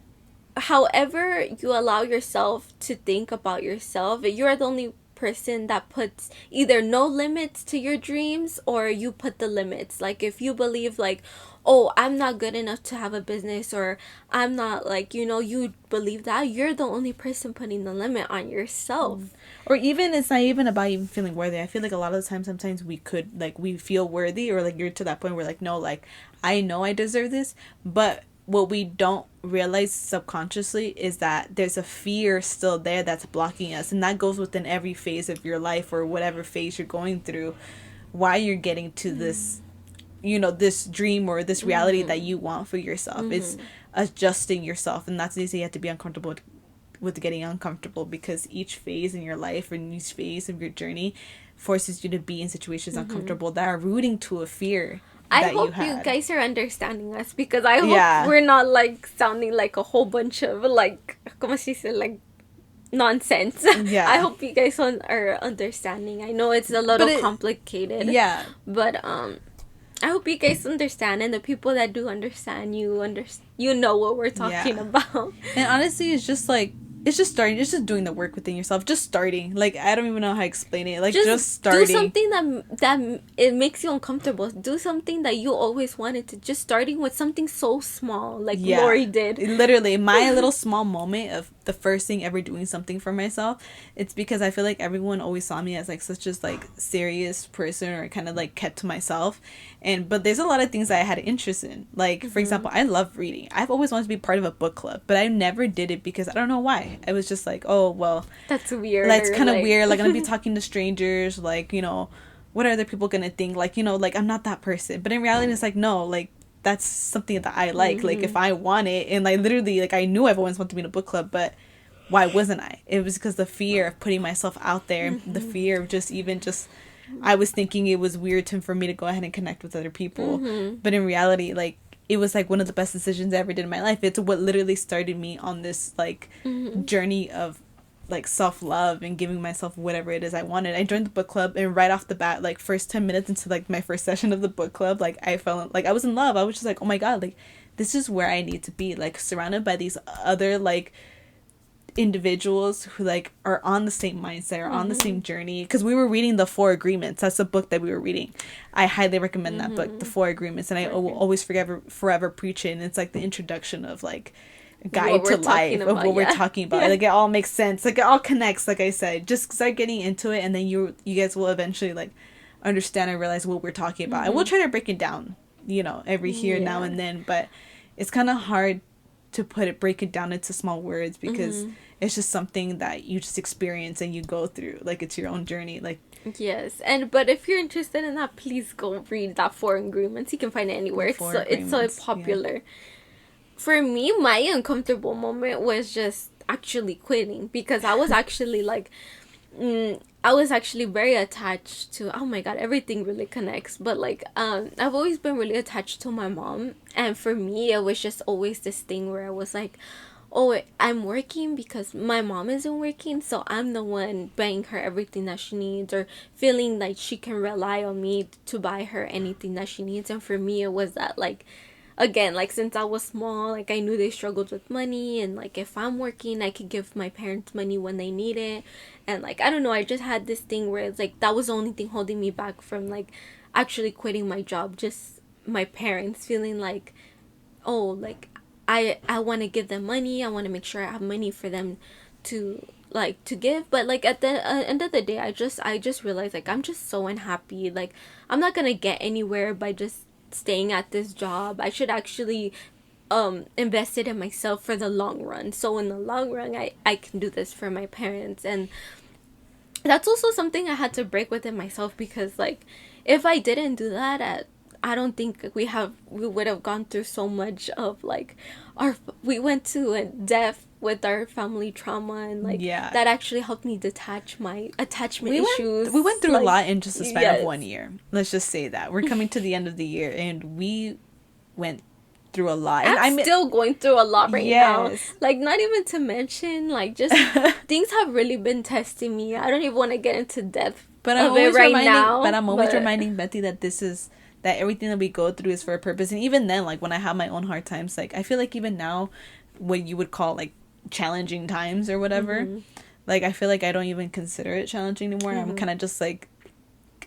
however you allow yourself to think about yourself, you're the only person that puts either no limits to your dreams, or you put the limits. Like if you believe like, oh, I'm not good enough to have a business, or I'm not, like, you know, you believe that, you're the only person putting the limit on yourself. Or even, it's not even about even feeling worthy. I feel like a lot of the time, sometimes we could, like, we feel worthy, or like you're to that point where like, no, like I know I deserve this, but what we don't realize subconsciously is that there's a fear still there that's blocking us, and that goes within every phase of your life, or whatever phase you're going through, why you're getting to this, you know, this dream or this reality that you want for yourself. It's adjusting yourself, and that's easy. You have to be uncomfortable with getting uncomfortable, because each phase in your life and each phase of your journey forces you to be in situations uncomfortable that are rooting to a fear. I hope you guys are understanding us, because I hope we're not like sounding like a whole bunch of like, como se dice, like nonsense. I hope you guys are understanding. I know it's a little complicated. But I hope you guys understand, and the people that do understand, you know what we're talking about. And honestly, it's just like, it's just starting. It's just doing the work within yourself. Just starting. Like, I don't even know how to explain it. Like, just starting. Do something that it makes you uncomfortable. Do something that you always wanted to. Just starting with something so small, like Lori did. Literally, my little small moment of the first thing ever doing something for myself. It's because I feel like everyone always saw me as like such a like serious person, or kind of like kept to myself. But there's a lot of things that I had interest in. Like, for example, I love reading. I've always wanted to be part of a book club, but I never did it because I don't know why. I was just like, oh, well, that's weird. That's kind of weird. Like, I'm gonna be talking to strangers. Like, you know, what are other people gonna think? Like, you know, like, I'm not that person. But in reality, it's like, no, like, that's something that I like. Like, if I want it, and like literally, like, I knew I've always wanted to be in a book club, but why wasn't I? It was because the fear of putting myself out there, the fear of just I was thinking it was weird for me to go ahead and connect with other people. But in reality, like, it was like one of the best decisions I ever did in my life. It's what literally started me on this like journey of like self-love and giving myself whatever it is I wanted. I joined the book club, and right off the bat, like first 10 minutes into like my first session of the book club, like I was in love. I was just like, oh my god, like this is where I need to be, like surrounded by these other like individuals who like are on the same mindset, or on the same journey. Because we were reading the 4 Agreements. That's the book that we were reading. I highly recommend that book, the 4 Agreements, and I will always forever preach it. And it's like the introduction of like a guide to life of what we're talking about. Like, it all makes sense, like it all connects. Like I said, just start getting into it, and then you guys will eventually like understand and realize what we're talking about. And we'll try to break it down, you know, every here now and then, but it's kind of hard to break it down into small words, because it's just something that you just experience and you go through. Like, it's your own journey. Like, yes, but if you're interested in that, please go read that 4 Agreements. You can find it anywhere. It's so popular. Yeah. For me, my uncomfortable moment was just actually quitting, because I was actually like, I was actually very attached to, oh my god, everything really connects, but like I've always been really attached to my mom, and for me it was just always this thing where I was like, oh, I'm working because my mom isn't working, so I'm the one buying her everything that she needs, or feeling like she can rely on me to buy her anything that she needs. And for me it was that, like, again, like, since I was small, like, I knew they struggled with money, and like if I'm working I could give my parents money when they need it. And like, I don't know, I just had this thing where it's like that was the only thing holding me back from like actually quitting my job, just my parents feeling like, oh, like I want to give them money, I want to make sure I have money for them to like to give. But like at the end of the day, I just realized, like, I'm just so unhappy. Like, I'm not gonna get anywhere by just staying at this job. I should actually invest it in myself for the long run, so in the long run I can do this for my parents. And that's also something I had to break within myself, because like if I didn't do that, I don't think we would have gone through so much of like we went to a death with our family trauma, and like Yeah. that actually helped me detach my attachment we issues. went through like, a lot in just the span yes. of 1 year. Let's just say that we're coming to the end of the year, and we went through a lot. And I'm still going through a lot right now. Like, not even to mention, like, just things have really been testing me. I don't even want to get into depth but of it right now. But I'm always reminding Betty that that everything that we go through is for a purpose. And even then, like, when I have my own hard times, like, I feel like even now, what you would call like challenging times or whatever, like, I feel like I don't even consider it challenging anymore. I'm kind of just like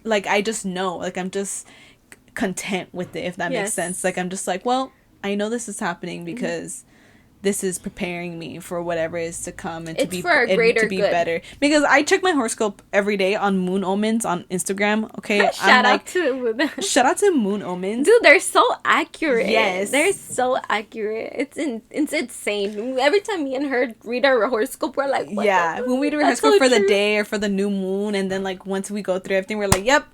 I just know, like, I'm just content with it, if that makes sense. Like, I'm just like, well, I know this is happening because this is preparing me for whatever is to come, and to be for a greater to be good. Better. Because I check my horoscope every day on Moon Omens on Instagram. Okay, shout out to Moon Omens, dude. They're so accurate. Yes, they're so accurate. It's insane. Every time me and her read our horoscope, we're like, what when we do a horoscope for the day or for the new moon, and then like once we go through everything, we're like, yep,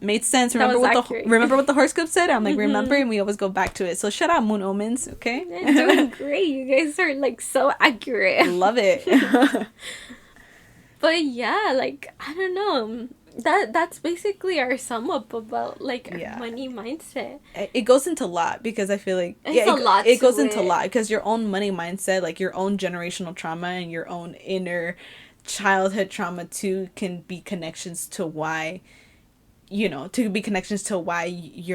made sense. Remember what the horoscope said? I'm like, remember, and we always go back to it. So shout out Moon Omens. Okay, they're doing great. You guys are like so accurate. Love it. But yeah, like, I don't know, that's basically our sum up about like our money mindset. It goes into a lot, because I feel like it goes into a lot, because your own money mindset, like your own generational trauma and your own inner childhood trauma too, can be connections to why your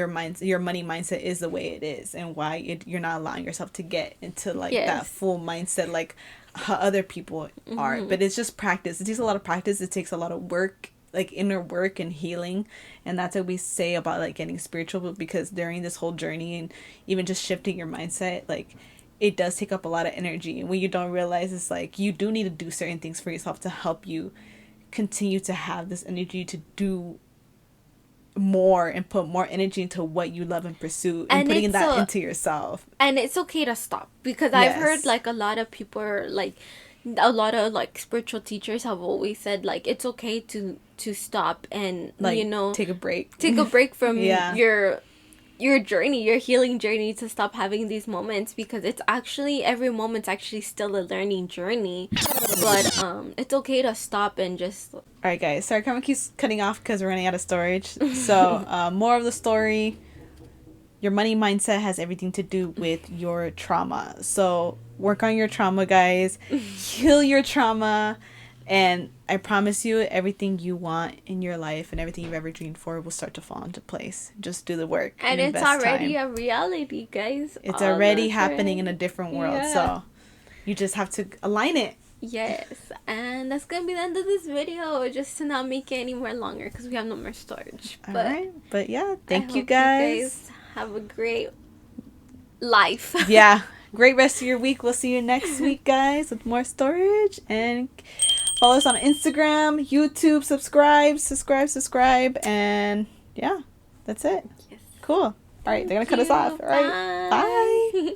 money mindset is the way it is, and why you're not allowing yourself to get into like that full mindset like how other people are. But it's just practice. It takes a lot of practice. It takes a lot of work, like inner work and healing. And that's what we say about like getting spiritual, because during this whole journey and even just shifting your mindset, like it does take up a lot of energy. And when you don't realize, it's like you do need to do certain things for yourself to help you continue to have this energy to do more and put more energy into what you love and pursue, and putting that into yourself. And it's okay to stop, because I've heard like a lot of people are, like, a lot of like spiritual teachers have always said like it's okay to stop and, like, take a break from your journey, your healing journey, to stop having these moments, because it's actually, every moment's actually still a learning journey. But it's okay to stop and just... Alright guys, sorry, camera keeps cutting off because we're running out of storage. So more of the story, your money mindset has everything to do with your trauma. So work on your trauma, guys. Heal your trauma. And I promise you, everything you want in your life and everything you've ever dreamed for will start to fall into place. Just do the work. And it's already a reality, guys. It's already happening in a different world. So you just have to align it. Yes. And that's going to be the end of this video. Just to not make it any more longer, because we have no more storage. Alright. But yeah, thank you guys. You guys have a great life. Yeah. Great rest of your week. We'll see you next week, guys, with more storage. And... follow us on Instagram, YouTube, subscribe, and yeah, that's it. Yes. Cool. All right, they're going to cut us off. All right, bye.